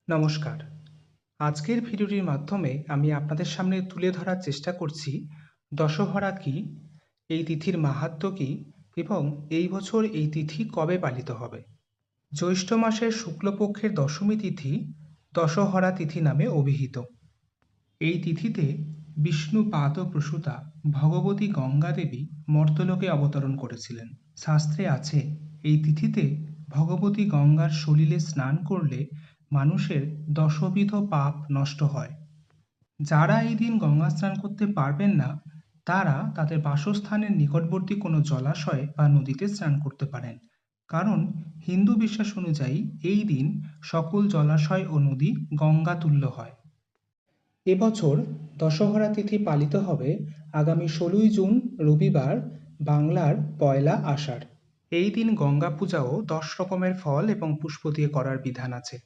নমস্কার। আজকের ভিডিওটির মাধ্যমে আমি আপনাদের সামনে তুলে ধরার চেষ্টা করছি দশহরা কী, এই তিথির মাহাত্ম্য কী এবং এই বছর এই তিথি কবে পালিত হবে। জ্যৈষ্ঠ মাসের শুক্লপক্ষের দশমী তিথি দশহরা তিথি নামে অভিহিত। এই তিথিতে বিষ্ণু পাদ প্রসূতা ভগবতী গঙ্গা দেবী মর্তলোকে অবতরণ করেছিলেন। শাস্ত্রে আছে এই তিথিতে ভগবতী গঙ্গার সলিলে স্নান করলে মানুষের দশবিধ পাপ নষ্ট হয়। যারা এই দিন গঙ্গা স্নান করতে পারবেন না, তারা তাদের বাসস্থানের নিকটবর্তী কোনো জলাশয়ে বা নদীতে স্নান করতে পারেন, কারণ হিন্দু বিশ্বাস অনুযায়ী এই দিন সকল জলাশয় ও নদী গঙ্গা তুল্য হয়। এবছর দশহরা তিথি পালিত হবে আগামী ১৬ই জুন রবিবার, বাংলার পয়লা আষাঢ়। এই দিন গঙ্গা পূজাও ১০ রকমের ফল এবং পুষ্প দিয়ে করার বিধান আছে।